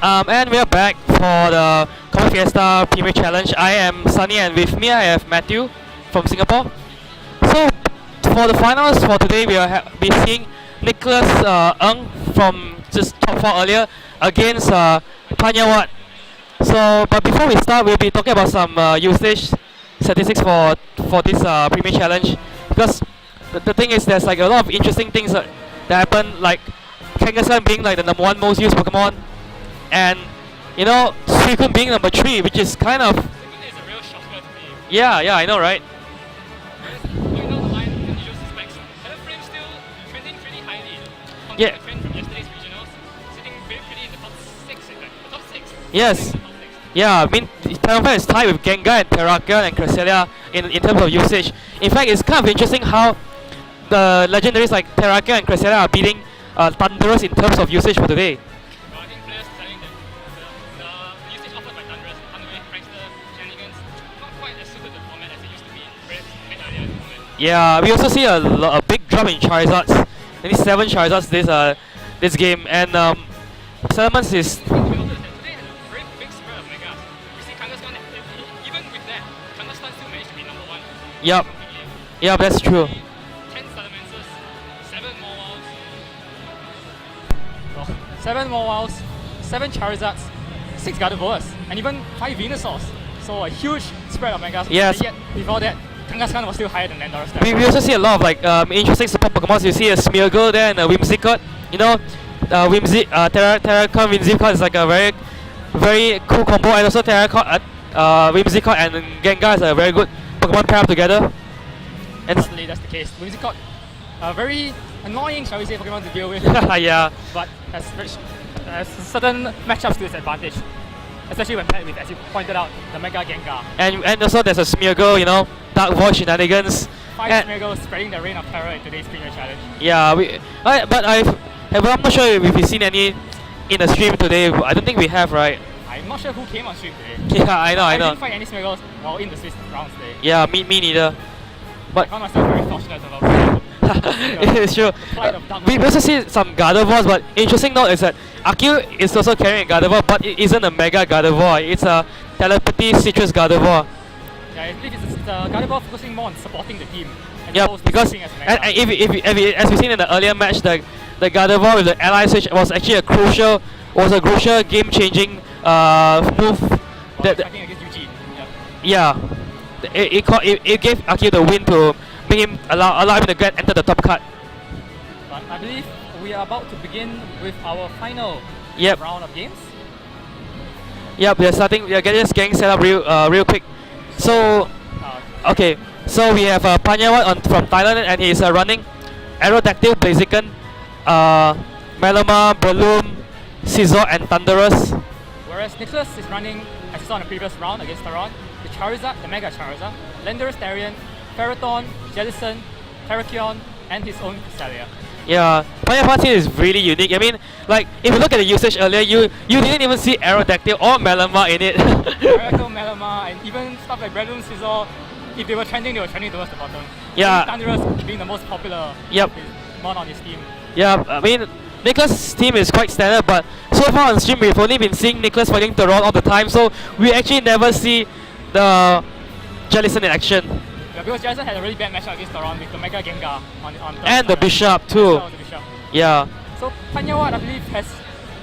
And we are back for the Common Fiesta Premier Challenge. I am Sunny, and with me I have Matthew from Singapore. So for the finals for today, we are be seeing Nicholas Eng from just top 4 earlier against Panyawat. So, but before we start, we'll be talking about some usage statistics for this Premier Challenge, because the thing is there's like a lot of interesting things that happen, like Kangaskhan being like the #1 most used Pokemon, and you know Suicune being number 3, which is kind of Suicune is a real shocker to me. yeah, I know, right? Going down the line, the usual suspects. Frame still trending pretty highly. On Yeah. the trend from yesterday's regionals, sitting very pretty in the top 6, in fact. The top 6. Yes. The top 6. Yeah, I mean, Talonflame is tied with Gengar and Terrakion and Cresselia in terms of usage. In fact, it's kind of interesting how the legendaries like Terrakion and Cresselia are beating Thunderous in terms of usage for today. But I think players deciding that the usage offered by Thunderous, Thunderwave, Prankster, Shenanigans, not quite as suited the format as it used to be whereas made earlier in the format. Yeah, we also see a big drop in Charizards. Maybe 7 Charizards this game, and Salamence is. The thing to be noted is that today had a very big spread of Megas. We see Kangaskhan, even with that, Kangaskhan still managed to be number 1. Yup. Yeah, that's true. 10 Salamences, 7 Mawals. 7 Mawals, 7 Charizards, 6 Gardevoirs, and even 5 Venusaurs. So a huge spread of Megas. Yes. And yet, before that, Kangaskhan was still higher than Landorus. We also see a lot of like interesting support Pokemon. You see a Smeargle there and a Whimsicott. You know, Terracon Whimsicott is like a very cool combo, and also Terracon, Whimsicott and Gengar is a very good Pokemon pair up together. And Certainly that's the case. Whimsicott, a very annoying, shall we say, Pokemon to deal with. yeah. But has certain matchups to its advantage. Especially when paired with, as you pointed out, the Mega Gengar. And also there's a Smeargle, you know, Dark Void Shenanigans. 5 Smeargles spreading the reign of terror in today's Premier Challenge. Yeah, I'm not sure if we've seen any in the stream today. I don't think we have, right? I'm not sure who came on stream today. Yeah, I I know. didn't find any Smeargles while in the Swiss rounds today. Yeah, me neither. I But found myself very fortunate about it's true. plight of Dark We also see some Gardevoirs, but interesting note is that Akil is also carrying a Gardevoir, but it isn't a Mega Gardevoir. It's a Telepathy Citrus Gardevoir. Yeah, I believe it's Gardevoir focusing more on supporting the team. As Yeah, opposed to because switching as a Mega. and if as we've seen in the earlier match, the Gardevoir with the Ally Switch was actually a crucial game-changing move. That Fighting against Eugene. Yeah. yeah, it gave Akil the win to make him allow him to enter the top cut. But I believe we are about to begin with our final Yep. round of games. Yep, we are just getting set up real quick. So okay, so we have Panyawat from Thailand, and he's running Aerodactyl, Blaziken, Meloma, Breloom, Scizor, and Thunderous. Whereas Nicholas is running, as you saw in the previous round against Taron, the Charizard, the Mega Charizard, Landorus Therian, Ferrothorn, Jellicent, Terrakion, and his own Cresselia. Yeah, Panyawat here is really unique. I mean, like if you look at the usage earlier, you didn't even see Aerodactyl or Meloma in it. Terrakion, Meloma, and even stuff like Breloom, Scizor, if they were trending towards the bottom. Yeah. Thunderous being the most popular Yep. mon on his team. Yeah, I mean, Nicholas' team is quite standard, but so far on stream we've only been seeing Nicholas fighting Theron all the time, so we actually never see the Jellicent in action. Yeah, because Jellicent had a really bad matchup against Taron with the Mega Gengar on And the Bishop too. The Bishop. Yeah. So Panyawat, I believe,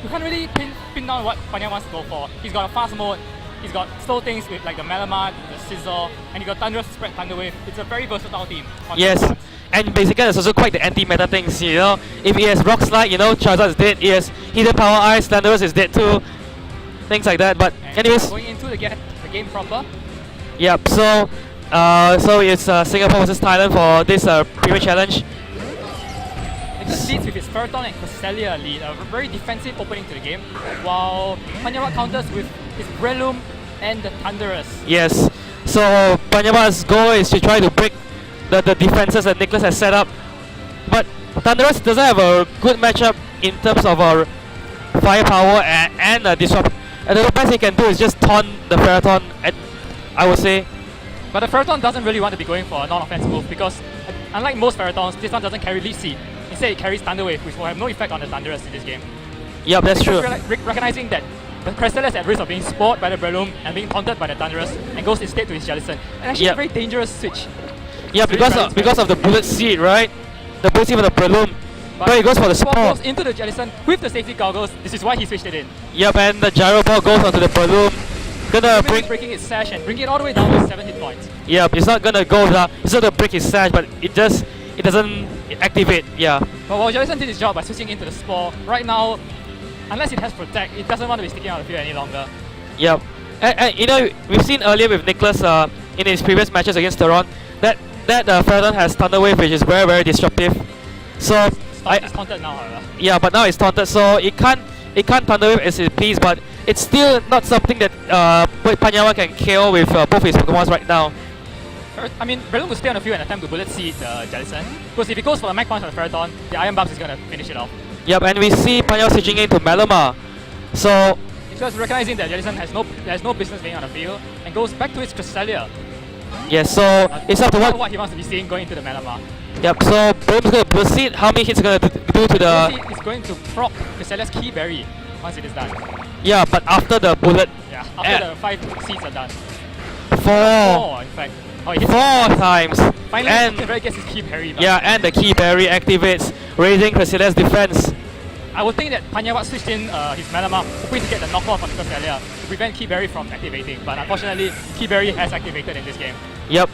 you can't really pin down what Panyawat wants to go for. He's got a fast mode, he's got slow things with like the Meloma, the Scizor, and he got Thunderous to spread Thunder Wave. It's a very versatile team. Yes. And basically there's also quite the anti-meta things, you know. If he has Rock Slide, you know, Charizard is dead. He has Hidden Power Ice, Thunderous is dead too. Things like that. But And anyways, going into the game proper. yep, so it's Singapore versus Thailand for this Premier Challenge. Nicholas leads with his Ferrothorn and Cresselia lead, a very defensive opening to the game, while Panyawat counters with his Breloom and the Thunderous. Yes. So Panyawat's goal is to try to break the defenses that Nicholas has set up. But Thunderous doesn't have a good matchup in terms of our firepower and disrupt. And the best he can do is just taunt the Ferrothorn, I would say. But the Ferrothorn doesn't really want to be going for a non-offensive move because unlike most Ferrothorns, this one doesn't carry Leaf Seed. Instead, it carries Thunder Wave, which will have no effect on the Thunderous in this game. Yep, that's true. Recognizing that the Cresselia is at risk of being spoiled by the Breloom and being taunted by the Thunderous and goes instead to his Jellicent. And actually a very dangerous switch. Yeah, because of the Bullet Seed, right? The Bullet Seed for the Breloom. But he goes for the Spore. Goes into the Jellicent with the safety goggles. This is why he switched it in. Yep, and the Gyro Ball goes onto the Breloom. Gonna breaking its sash and bring it all the way down to 7 hit points. Yep, it's not gonna go down. It's not gonna break his sash, but it doesn't activate. Yeah. But while Jellicent did his job by switching into the Spore, right now, unless it has Protect, it doesn't want to be sticking out of the field any longer. Yep. And you know, we've seen earlier with Nicholas in his previous matches against Teron that Ferrodon has Thunder Wave, which is very, very disruptive. So It's taunted now, however. yeah, but now it's taunted, so it can't Thunder Wave as it please, but it's still not something that Panyawat can KO with both his Pokemons right now. I mean, Breloom will stay on the field and attempt to Bullet Seed the Jellicent, because if he goes for the Mag Punch on the Ferroton, the Iron Bumps is going to finish it off. Yep, and we see Panyawat switching into Malamar. So just recognizing that Jellicent has no business being on the field and goes back to its Cresselia. yes, so it's up to what he wants to be seeing going into the Malamar. Yep, so Breloom's gonna proceed. How many hits gonna do to the? It's going to proc Cresselia's Key Berry once it is done. Yeah, but after the bullet. Yeah, after the 5 seeds are done. 4 in fact. Oh, 4 times. Finally, and Cresselia gets his Key Berry. Yeah, and the Key Berry activates, raising Cresselia's defense. I would think that Panyawat switched in his Malamar, hoping to get the knockoff on the Cresselia to prevent Key Berry from activating. But unfortunately, Key Berry has activated in this game. Yep.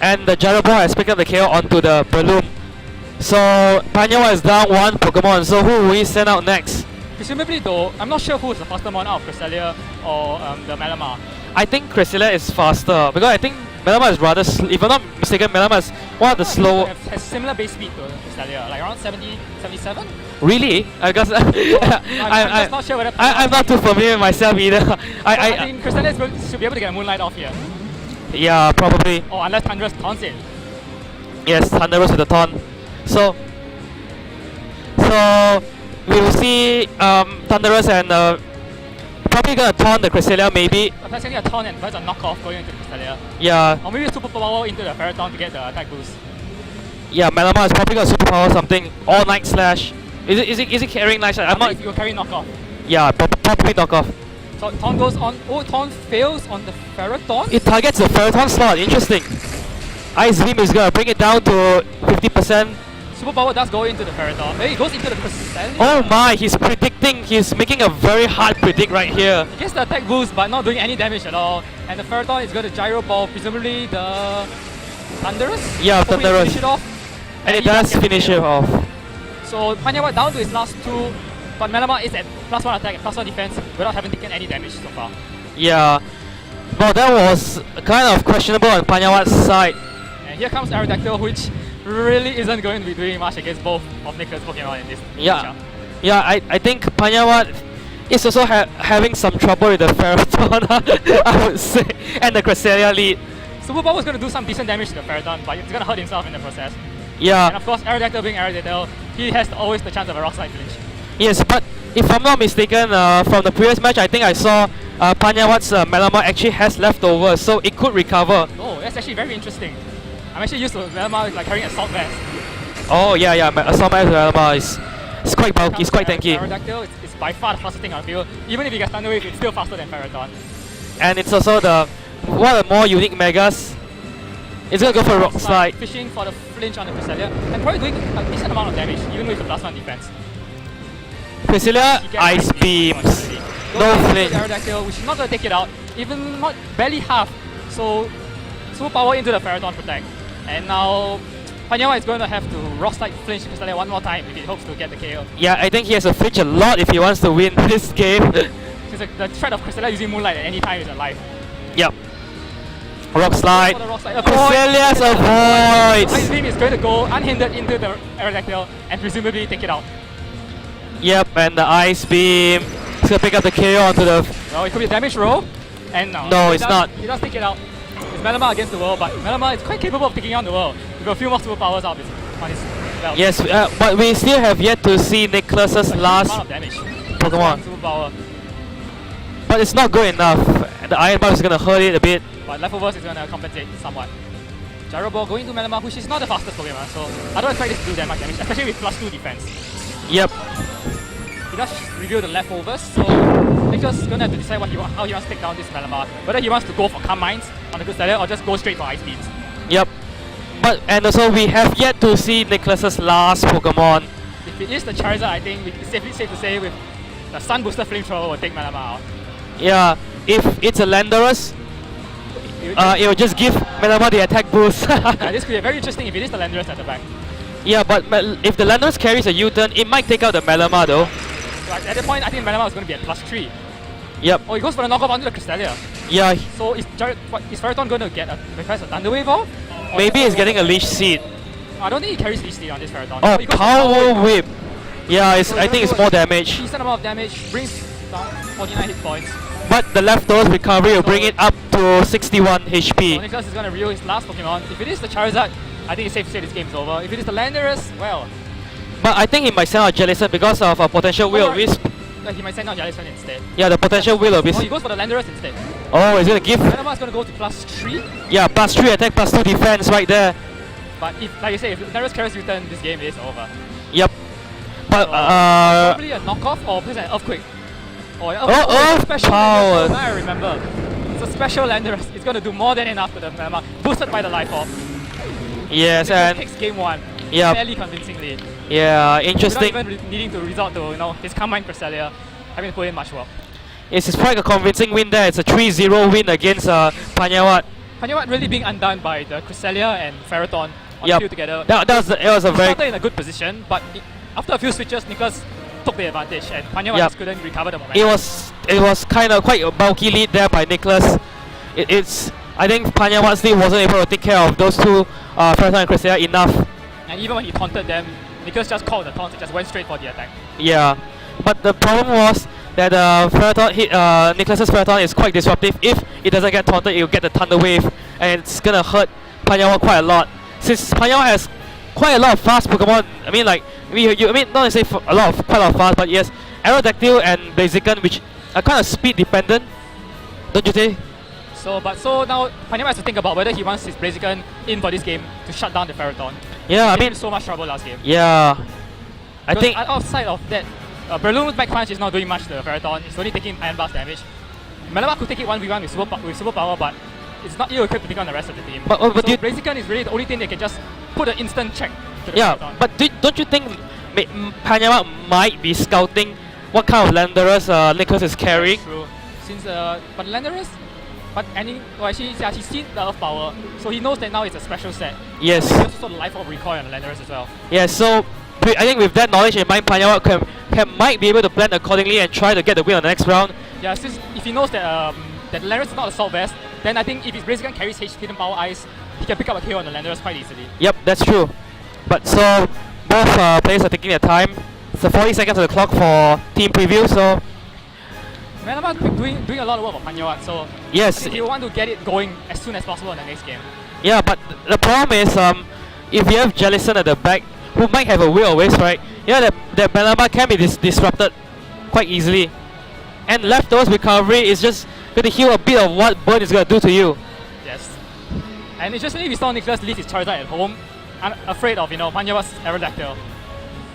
And the Gyro Ball has picked up the KO onto the Breloom. So Panyawat is down 1 Pokemon. So who will he send out next? Presumably though, I'm not sure who is the faster one out of Cresselia or the Malamar. I think Cresselia is faster because I think Malamar is rather, if I'm not mistaken, Malamar is one of the slow. Has similar base speed to Cresselia, like around 70, 77? Really? I guess I'm just not sure whether. I'm not too familiar with myself either. I think Cresselia should be able to get a Moonlight off here. Yeah, probably. Or unless Thunderous taunts it. Yes, Thunderous with the taunt. So we will see Thunderous and probably gonna taunt the Cresselia maybe. That's a taunt and that's a knockoff going into the Cresselia. Yeah. Or maybe a Superpower into the Ferroton to get the attack boost. Yeah, Malamar is probably got Superpower something. Or Night Slash. Is it carrying Night Slash? I'm not. If you carry knockoff. Yeah, probably knockoff. So taunt goes on. Oh, taunt fails on the Ferroton. It targets the Ferroton slot. Interesting. Ice Beam is gonna bring it down to 50%. Superpower does go into the Ferroton. Maybe it goes into the Cresselia. Oh my, he's predicting. He's making a very hard predict right here. He gets the attack boost but not doing any damage at all. And the Ferroton is going to Gyro Ball, presumably the Thunderous? Yeah, Thunderous. Finish it off. And it does finish it off. So Panyawat down to his last 2, but Malamar is at +1 attack and +1 defense without having taken any damage so far. Yeah. Well, that was kind of questionable on Panyawat's side. And here comes Aerodactyl, which really isn't going to be doing much against both of Nicholas' Pokemon in this matchup. Yeah, I think Panyawat is also having some trouble with the Ferroton, I would say, and the Cresselia lead. Superpower is going to do some decent damage to the Ferroton, but it's going to hurt himself in the process. Yeah. And of course, Aerodactyl being Aerodactyl, he has always the chance of a Rock Slide flinch. Yes, but if I'm not mistaken, from the previous match, I think I saw Panyawat's Malamar actually has leftovers, so it could recover. Oh, that's actually very interesting. I'm actually used to Malamar like carrying Assault Vest. Oh yeah, Assault Vest Malamar is quite bulky, it's quite tanky. Aerodactyl is by far the fastest thing on the field. Even if he gets Thunder Wave, it's still faster than Ferroton. And it's also one of the more unique Megas. It's gonna go for Rock Slide. Fishing for the flinch on the Cresselia and probably doing a decent amount of damage, even with the +1 defense. Cresselia, Ice Beams. No flinch. Aerodactyl, which is not gonna take it out, even not barely half. So Superpower into the Ferroton Protect. And now Panyawat is going to have to Rock Slide flinch Cresselia one more time if he hopes to get the KO. Yeah, I think he has to flinch a lot if he wants to win this game. Because the threat of Cresselia using Moonlight at any time is alive. Yep. Rock Slide. Cresselia's avoids. avoids. Ice Beam is going to go unhindered into the Aerodactyl and presumably take it out. Yep, and the Ice Beam is gonna pick up the KO onto the. Well, it could be a damage roll. And no, it's not. He does take it out. It's Malamar against the world, but Malamar is quite capable of taking on the world. We've got a few more superpowers on his belt. Yes, but we still have yet to see Nicholas's last Pokemon. Superpower. But it's not good enough. The Iron Ball is gonna hurt it a bit. But leftovers is gonna compensate somewhat. Gyro Ball going to Malamar, which is not the fastest Pokemon, so I don't expect this to do that much damage, especially with +2 defense. Yep. he does reveal the leftovers. So Nicholas is gonna have to decide how he wants to take down this Malamar. Whether he wants to go for Calm Minds on the Cresselia or just go straight for Ice Beams. Yep. And also we have yet to see Nicholas's last Pokemon. If it is the Charizard, I think it's safe to say with the Sun Booster Flamethrower will take Malamar out. Yeah, if it's a Landorus, it will just give Malamar the attack boost. This could be very interesting if it is the Landorus at the back. Yeah, but if the Landorus carries a U-turn, it might take out the Malamar though. So at that point, I think Malamar is going to be at +3. Yep. Oh, he goes for the knockoff onto the Cresselia. Yeah. So is Ferrothorn going to get a request a Thunder Wave off? Maybe he's getting a Leash Seed. I don't think he carries Leash Seed on this Ferrothorn. Oh, So Power Whip. Yeah, So I think it's more damage. Decent amount of damage, brings down 49 hit points. But the leftovers recovery will bring it up to 61 So HP. Nicholas is going to reveal his last Pokemon. If it is the Charizard, I think it's safe to say this game is over. If it is the Landorus, well, But I think he might send out Jellicent because of a potential Will-O-Wisp. he might send out Jellicent instead. Yeah, the potential Oh, he Will-O-Wisp. goes for the Landorus instead. Oh, he's gonna give. Malamar is going to go to +3. Yeah, +3 attack, +2 defense right there. But if, like you say, if Landorus carries U-turn, this game is over. Yep. But Probably a knockoff or please an Earthquake. Or Earth special Power. Landorus. I remember. It's a special Landorus. It's going to do more than enough to the Malamar, boosted by the Life Orb. yes, Nicholas and takes game 1 yeah, fairly convincingly. yeah, Without interesting. even needing to resort to his Calm Mind Cresselia, having to put in much work. It's quite a convincing win there. It's a 3-0 win against Panyawat. Panyawat really being undone by the Cresselia and Ferrothorn on Yep. the field together. It was a He very started in a good position, but after a few switches, Nicholas took the advantage and Panyawat Yep. just couldn't recover the momentum. it was kind of quite a bulky lead there by Nicholas. I think Panyawat's lead wasn't able to take care of those two Ferrothorn and Cresselia enough. And even when he taunted them, Nicholas just called the taunt and just went straight for the attack. Yeah, but the problem was that Nicholas's Ferrothorn is quite disruptive. If it doesn't get taunted, it will get the Thunder Wave, and it's gonna hurt Panyawat quite a lot. Since Panyawat has quite a lot of fast Pokemon, I mean, like not to say quite a lot of fast, but yes, Aerodactyl and Blaziken, which are kind of speed dependent, don't you think? So now Panyawat has to think about whether he wants his Blaziken in for this game to shut down the Ferrothorn. Yeah, I He mean, had so much trouble last game. yeah, I think Outside of that, Breloom's Back Punch is not doing much to the Ferrothorn. It's only taking Iron Blast damage. Malamar could take it 1v1 with superpower, but it's not ill-equipped to take on the rest of the team. But so do you- Blaziken is really the only thing that can just put an instant check to the yeah, Ferrothorn. but don't you think Panyawat might be scouting what kind of Landorus Nicholas is carrying? True. Since but Landorus, he's seen the Earth Power, so he knows that now it's a special set. Yes. He also saw the Life Orb recoil on the Landorus as well. Yeah, so I think with that knowledge in mind, Panyawat might be able to plan accordingly and try to get the win on the next round. Yeah, since if he knows that that Landorus is not Assault Vest, then I think if his Blaziken carries Hidden Power Ice, he can pick up a KO on the Landorus quite easily. Yep, that's true. But so both players are taking their time. It's 40 seconds of the clock for team preview. So Malamar doing a lot of work for Panyawat, so yes, he will want to get it going as soon as possible in the next game. yeah. But the problem is, if you have Jellicent at the back, who might have a Will-O-Wisp, right? Yeah, that Malamar can be disrupted quite easily. And leftovers recovery is just going to heal a bit of what Burn is going to do to you. Yes. And interestingly, we saw Nicholas leave his Charizard at home, afraid of Panyawat's Aerodactyl.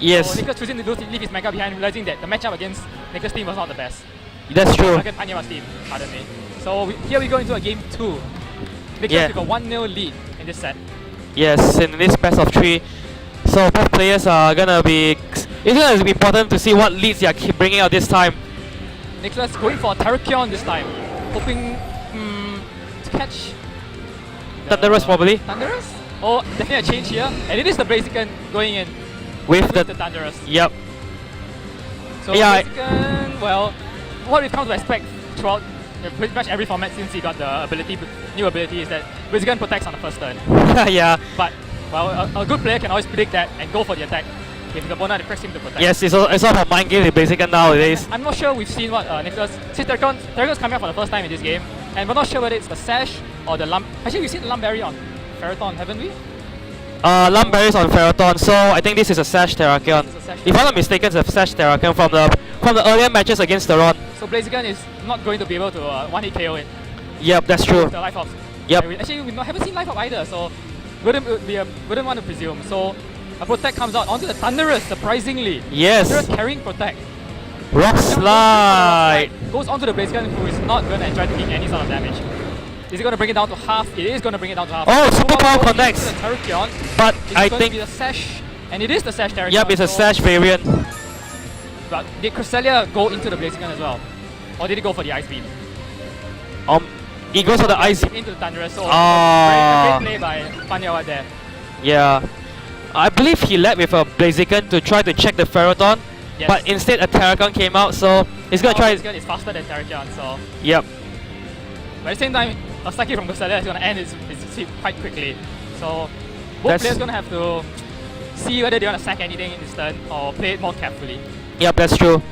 Yes, So Nicholas choosing to leave his Mega behind, realizing that the matchup against Nicholas' team was not the best. that's true. Against Panyawat's team, pardon me. So here we go into a game 2. Nicholas Yeah. with a 1-0 lead in this set. Yes, in this best of 3. So both players are gonna be. It's gonna be important to see what leads they are bringing out this time. Nicholas going for a Terrakion this time, hoping to catch the Thunderous probably Thunderous? Oh, definitely a change here. And it is the Blaziken going in with the the. Thunderous. Yep. So Yeah, Blaziken, well, what we've come to expect throughout pretty much every format since he got the new ability is that Blaziken protects on the first turn. Yeah. But, well, a good player can always predict that and go for the attack if the opponent expects him to protect. Yes, it's all about mind game with Blaziken nowadays. I'm not sure we've seen what Nicholas. Since Terragon's coming out for the first time in this game, and we're not sure whether it's the Sash or the Lump. Actually, we've seen the Lumberry on Ferrothorn, haven't we? Lumberries on Ferrothorn, so I think this is a Sash Terrakion. It's a Sash If I'm not mistaken, it's a Sash Terrakion from the earlier matches against the Ron. So Blaziken is not going to be able to one-hit KO it. Yep, that's true. With the Life Orb. Yep. Actually, we haven't seen Life Orb either, so wouldn't want to presume. So a Protect comes out onto the Thunderous, surprisingly. Yes. Thunderous carrying Protect. Rock Slide! Goes onto the Blaziken, who is not going to enjoy taking any sort of damage. Is it going to bring it down to half? It is going to bring it down to half. Oh, Superpower connects! The Terrakion. But It's I going think... to be the Sash, and it is the Sash Terrakion. Yep, it's a so- Sash variant. But did Cresselia go into the Blaziken as well? Or did he go for the Ice Beam? He goes for the ice. Into the Thunderous, so Ah. a great play by Panyawat there. Yeah. I believe he led with a Blaziken to try to check the Ferrothorn. Yes. But instead a Terragon came out, so he's gonna try... Blaziken is faster than Terrakion, so... Yep. But at the same time, a Psyche from Cresselia is going to end its sweep quite quickly. So both That's- players going to have to see whether they want to sack anything in this turn or play it more carefully. Yep, that's true.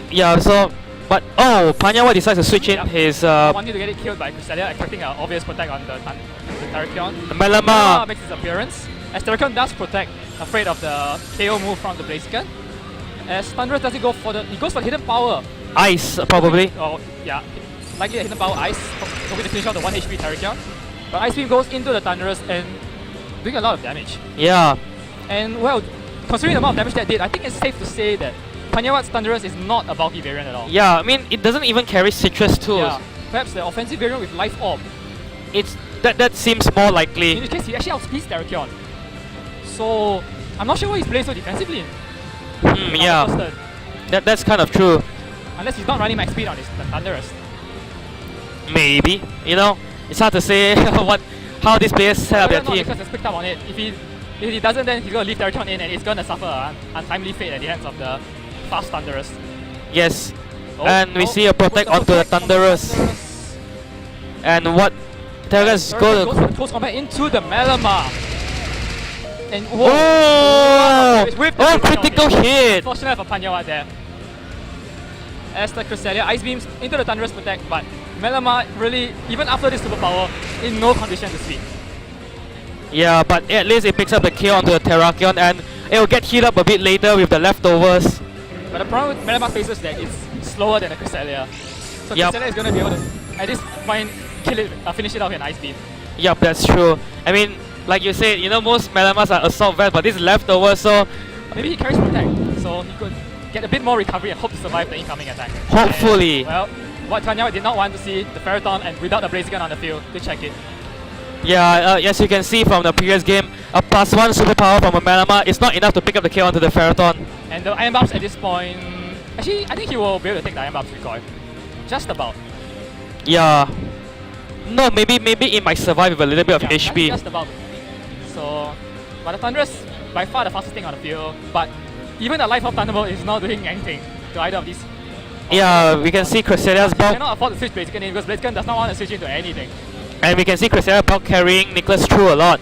Yeah, so... But, oh, Panyawat decides to switch in Yep. his Wanting to get it killed by Cresselia, expecting an obvious protect on the Terrakion. Melama. Makes his appearance. As Terrakion does protect, afraid of the KO move from the Blaziken. As Thunderous doesn't go for the... He goes for the hidden power. Ice, probably. Oh, yeah. Likely a hidden power ice, hoping to finish off the 1 HP Terrakion. But Ice Beam goes into the Thunderous and doing a lot of damage. Yeah. And well, considering the amount of damage that did, I think it's safe to say that Panyawat's Thunderous is not a bulky variant at all. Yeah, I mean, it doesn't even carry Citrus tools. Yeah. Perhaps the offensive variant with Life Orb. It's that seems more In likely. which case, he actually outspeeds Terrakion. So, I'm not sure why he's playing so defensively. on the first Yeah, turn. that's kind of true. Unless he's not running max speed on his Thunderous. Maybe, you know, it's hard to say how these players set up their Whether or not team. Nicholas has picked up on it. If he doesn't, then he's going to leave Terrakion in and it's going to suffer an untimely fate at the hands of the fast Thunderous. Yes, Oh, and we oh, see a protect double onto the protect on Thunderous. And what Terra's Terrakion go goes for the close combat into the Melama. And Oh! it's with the Oh, critical critical hit! Fortunate for Panyawat there. As the Cresselia Ice Beams into the Thunderous protect, but Melama really, even after this superpower, in no condition to sweep. Yeah, but at least it picks up the kill onto the Terrakion and it will get healed up a bit later with the leftovers. But the problem with Melama's phase is that it's slower than the Cresselia. So Yup. Cresselia is going to be able to, at this point, kill it, finish it off with an Ice Beam. Yup, that's true. I mean, like you said, you know, most Melamas are assault vest, but this is leftover, so Maybe he carries protect, so he could get a bit more recovery and hope to survive the incoming attack. hopefully. And, well, what Panyawat did not want to see, the Ferrothorn and without the Blaziken on the field to check it. Yeah, as you can see from the previous game, a +1 superpower from a Melama is not enough to pick up the kill onto the Ferrothorn. And the Iron Barbs at this point, actually, I think he will be able to take the Iron Barbs recoil. Just about. Yeah. No, maybe it might survive with a little bit of Yeah, HP. Just about. So, but the Thunderous, by far the fastest thing on the field, but even the Life of Thunderbolt is not doing anything to either of these. Yeah, we can see Cresselia's He bulk, cannot afford to switch Blaziken in because Blaziken does not want to switch into anything. and we can see Cresselia bulk carrying Nicholas through a lot.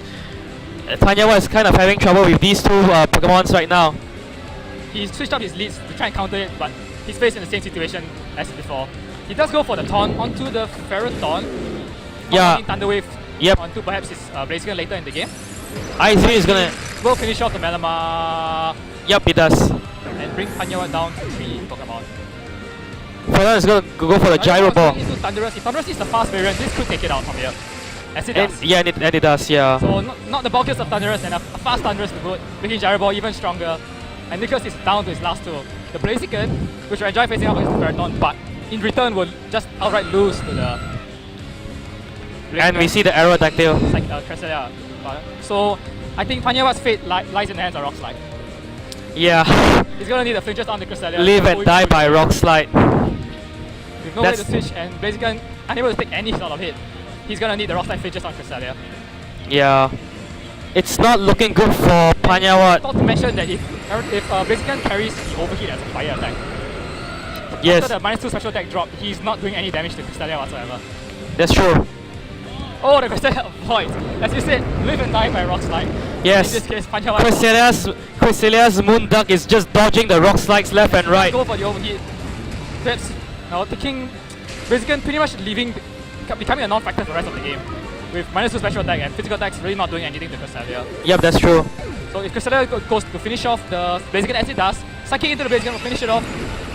Panyawat is kind of having trouble with these two Pokemons right now. He switched up his leads to try and counter it, but he's faced in the same situation as before. He does go for the Taunt onto the Ferrothorn. Yeah. Thunder Wave Yep. onto perhaps his Blaziken later in the game. Ice Beam is gonna... Will finish off the Melama Yep, it does. and bring Panyawat down to 3 Pokemon. Ferrothorn is gonna go for the Gyro Ball. Into Thunderous. If Thunderous is the fast variant, this could take it out from here. As it And, does. yeah, and it does, yeah. So not the bulkiest of Thunderous and a fast Thunderous to good, making Gyro Ball even stronger. And Nicholas is down to his last two. The Blaziken, which will enjoy facing up against the Ferrothorn, but in return will just outright lose to the And we see the Aerodactyl. Cresselia. So I think Panyawat's fate lies in the hands of Rock Slide. Yeah. He's gonna need the flinches on the Cresselia. Live and die by Rock Slide. With no way to That's- switch and Blaziken unable to take any sort of hit, he's gonna need the Rock Slide flinches on Cresselia. Yeah. It's not looking good for Panyawat. Not to mention that if Blaziken carries the overheat as a fire attack, Yes, after the -2 special attack drop, he's not doing any damage to Cresselia whatsoever. that's true. Oh, the Cresselia avoids. As you said, live and die by Rock Slide. Yes. In this case, Panyawat Cresselia's Moonduck is just dodging the Rock Slides left and right. go for the overheat. That's now taking Blaziken pretty much becoming a non-factor for the rest of the game. With -2 special attack and physical attacks really not doing anything to Cresselia. Yep, that's true. So if Cresselia goes to finish off the Blaziken as it does, sucking into the Blaziken will finish it off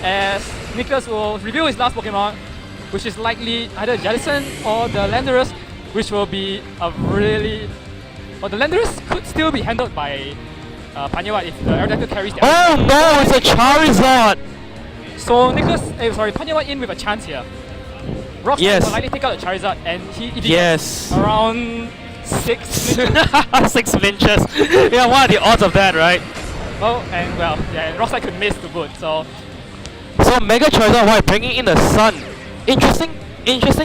as Nicholas will reveal his last Pokemon, which is likely either Jellicent or the Landorus, which will be a really... Well, the Landorus could still be handled by Panyawat if the Aerodactyl carries the... Oh no, it's a Charizard! So Panyawat in with a chance here. Rock Slide Yes. will likely take out the Charizard, and he Yes. around 6. 6 flinches. Yeah, what are the odds of that, right? And Rock Slide could miss the boot. So So Mega Charizard Y bringing in the Sun. Interesting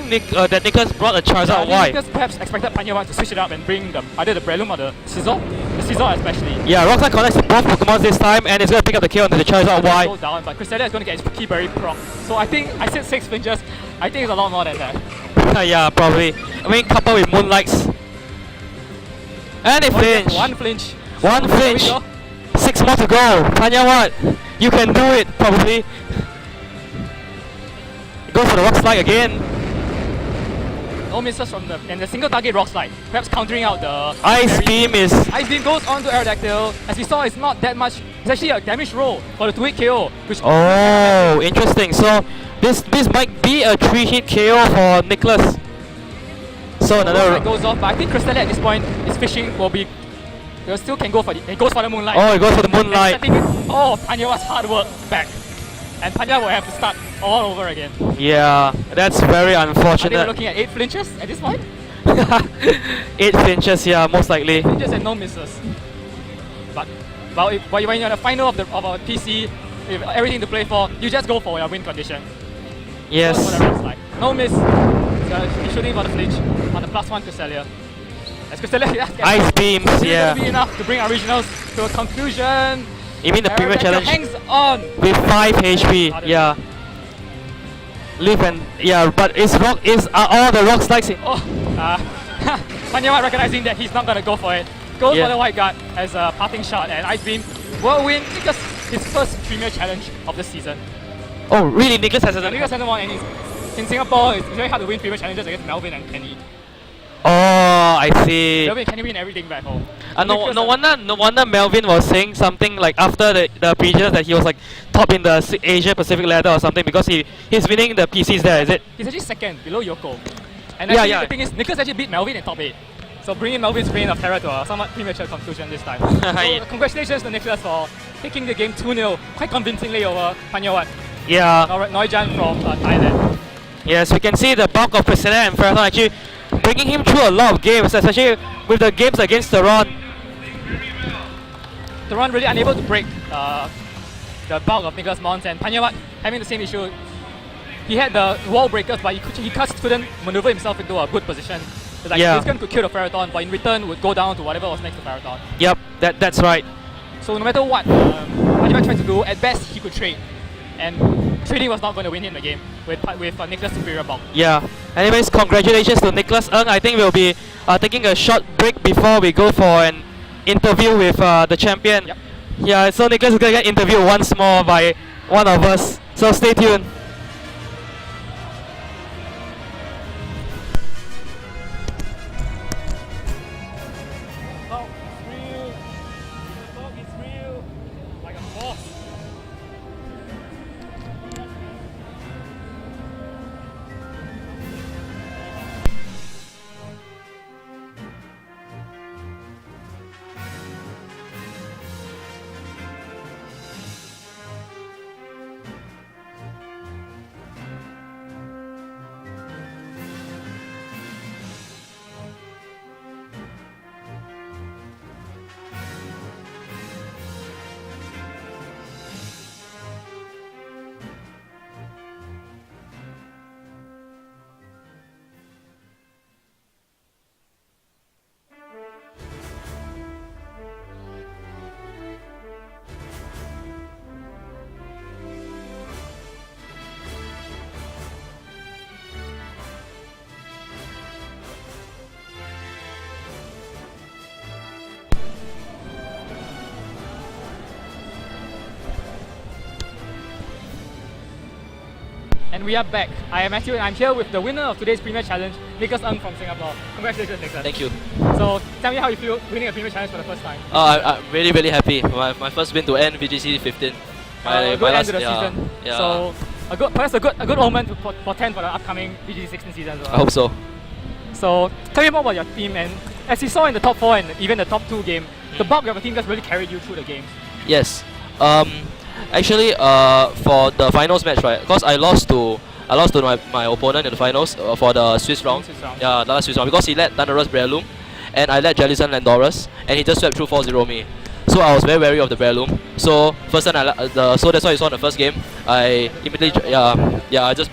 that Nicholas brought a Charizard Y. Nicholas perhaps expected Panyawat to switch it up and bring either the Breloom or the Scizor. The Scizor especially. Yeah, Rockstar connects to both Pokemon this time and it's going to pick up the kill onto the Charizard Y. Go down, but Cresselia is going to get his Key Berry proc. So I think I said 6 flinches. I think it's a lot more than that. Yeah, probably. I mean, coupled with Moonlights. And it flinch. One flinch. One There we flinch. go. 6 more to go. Panyawat, you can do it, probably. Go for the Rock Slide again. No misses from the single target Rock Slide. Perhaps countering out the Ice berry. Beam is... Ice Beam goes on to Aerodactyl. As we saw, it's not that much. It's actually a damage roll for the 2-hit KO. Which Oh, interesting. So this might be a 3-hit KO for Nicholas. So another... Moonlight goes off, but I think Cresselia at this point is fishing will be. They still can go for it. It goes for the Moonlight. Oh, it goes for the Moonlight. And setting it- Oh, Panyawat's hard work back. And Panya will have to start all over again. Yeah, that's very I think we're unfortunate. looking at 8 flinches at this point. 8 flinches, yeah, most likely. Flinches and no misses. But when you're in the final of our PC, with everything to play for, you just go for your win condition. Yes. That's what it's like. No miss. So he's shooting for the flinch on the +1 Cresselia. As Cresselia Ice Beams, yeah. Be enough to bring our regionals to a conclusion. You mean the Premier Aerodactyl Challenge hangs on. with 5 HP, yeah. Live and yeah, but are all the Rock Slides in? Oh, Panyawat recognizing that he's not gonna go for it. Goes Yeah. for the White Guard as a parting shot, and Ice Beam will win because his first Premier Challenge of the season. Oh, really? Nicholas has The a... Nicholas hasn't won any. In Singapore, it's very hard to win Premier Challenges against Melvin and Kenny. Oh, I see. Melvin and Kenny win everything back home. No wonder Melvin was saying something like after the pre-regionals that he was like top in the Asia Pacific ladder or something because he's winning the PCs there, is it? He's actually second, below Yoko. And Yeah, actually, yeah. the thing is, Nicholas actually beat Melvin in top 8. So bringing Melvin's reign of terror to a somewhat premature conclusion this time. So congratulations to Nicholas for taking the game 2-0 quite convincingly over Panyawat. Yeah. Noijan from Thailand. Yes, we can see the bulk of Priscilla and Ferrathon actually bringing him through a lot of games, especially with the games against Theron. Theron really unable to break the bulk of Nicholas Mons, and Panyawat having the same issue. He had the wall breakers, but he couldn't maneuver himself into a good position. It's like Yeah. Blaziken could kill the Ferrathon, but in return would go down to whatever was next to Ferrathon. Yep, that's right. So no matter what Panyawat tried to do, at best he could trade. And trading was not going to win him the game with Nicholas' superior bulk. Yeah. Anyways, congratulations to Nicholas Eng. I think we'll be taking a short break before we go for an interview with the champion. Yep. Yeah, so Nicholas is going to get interviewed once more by one of us. So stay tuned. Oh, it's real. The dog is real. Like a boss. And we are back. I am Matthew and I'm here with the winner of today's Premier Challenge, Nicholas Eng from Singapore. Congratulations, Nicholas. Thank you. So tell me how you feel winning a Premier Challenge for the first time. I'm really, really happy. My first win to end VGC 15. A good end to the yeah, season. yeah. So perhaps a good omen to portend for the upcoming VGC 16 season as well. I hope so. So tell me more about your team, and as you saw in the top 4 and even the top 2 game, the bulk of your team just really carried you through the games. Yes. Actually, for the finals match, right? Because I lost to my opponent in the finals for the Swiss round. Swiss round. Yeah, the last Swiss round because he led Thunderous Breloom, and I led Jellicent Landorus, and he just swept through 4-0 me. So I was very wary of the Breloom. So first time so that's why you saw in the first game. I immediately I just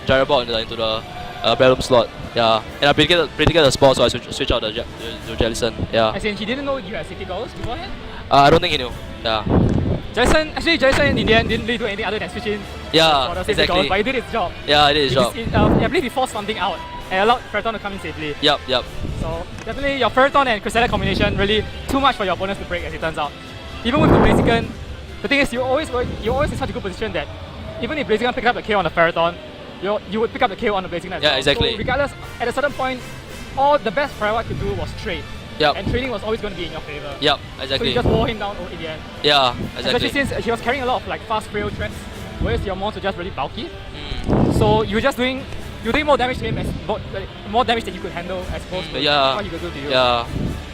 gyro ball into the Breloom slot. Yeah, and I predicted the spot, so I switch out to Jellicent. Yeah. As in, he didn't know you had safety goals beforehand? I don't think he knew. Yeah. Jellicent in the end didn't really do anything other than switch in Yeah, for the safety exactly. goals, but he did his job. Yeah, I did his job. I believe he forced something out and allowed Ferreton to come in safely. Yep. So definitely your Ferreton and Cresselia combination really too much for your opponents to break, as it turns out. Even with the Blaziken, the thing is you're always in such a good position that even if Blaziken picked up the KO on the Ferreton, you would pick up the KO on the Blaziken as well. Yeah, exactly. So regardless, at a certain point, all the best Panyawat could do was trade. Yep. And trading was always going to be in your favor. Yep, So exactly. you just wore him down in the end. Yeah, Especially exactly. since he was carrying a lot of like fast frail threats, whereas your mons were just really bulky. Mm. So you're doing more damage to him, more damage than you could handle as opposed to Yeah. what he could do to you. Yeah.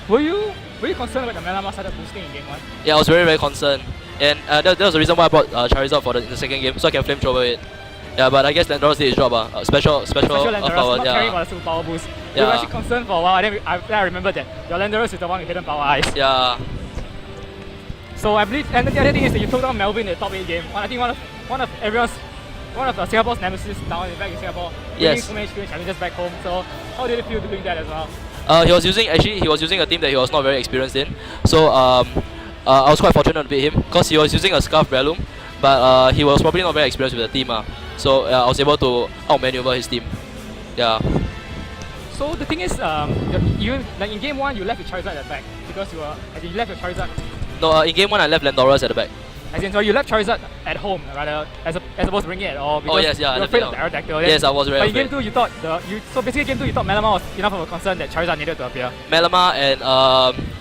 Were you concerned when the Melama started boosting in game 1? Yeah, I was very concerned, and that was the reason why I brought Charizard for in the second game, so I can flamethrower it. Yeah, but I guess Landorus did his job. Special Landorus, power. not Yeah. carrying about the super power boost. We Yeah. were actually concerned for a while, and then I remember that your Landorus is the one with hidden power eyes. Yeah. So I believe, and the other thing is that you took down Melvin in the top 8 game. I think one of Singapore's nemesis down back in Singapore. Winning Yes. so many experience challenges back home. So how did it feel doing that as well? He was using a team that he was not very experienced in. So I was quite fortunate to beat him because he was using a Scarf Breloom, but he was probably not very experienced with the team. So I was able to outmaneuver his team. Yeah. So the thing is, you like in game 1 you left your Charizard at the back because you left your Charizard. No, in game 1 I left Landorus at the back. As in, so you left Charizard at home rather as opposed to bringing it at all because yes, yeah, you I were left afraid it of the at Aerodactyl. Yes, I was very But in afraid. game 2 you thought so basically game 2 you thought Melama was enough of a concern that Charizard needed to appear. Melama and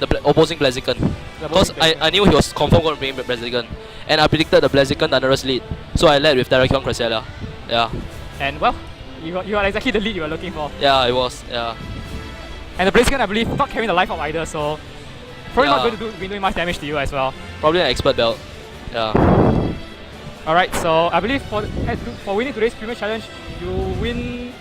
the opposing Blaziken. Because I knew he was confirmed going to bring Blaziken, and I predicted the Blaziken Thunderous lead, so I led with Terrakion Cresselia. Yeah. And well, you got exactly the lead you were looking for. Yeah, it was. Yeah. And the Blaziken, I believe, not carrying the life of either, so probably not Yeah. going to be doing much damage to you as well. Probably an expert belt. Yeah. Alright, so I believe for winning today's Premier Challenge, you win.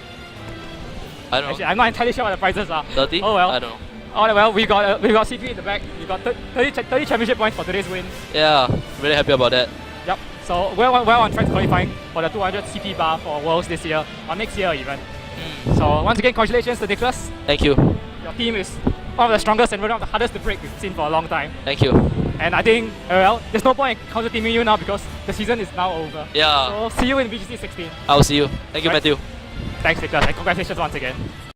I don't Actually, know. I'm not entirely sure what the prizes are. 30? Oh well. I don't know. Oh well, we got CP in the back. We got 30 championship points for today's win. Yeah, really happy about that. Yep. So we're on track to qualifying for the 200 CP bar for Worlds this year or next year even. So once again, congratulations to Nicholas. Thank you. Your team is one of the strongest and one of the hardest to break we've seen for a long time. Thank you. And I think, well, there's no point in counter teaming you now because the season is now over. Yeah. So see you in VGC 16. I'll see you. Thank you, Right. Matthew. Thanks, Nicholas, and congratulations once again.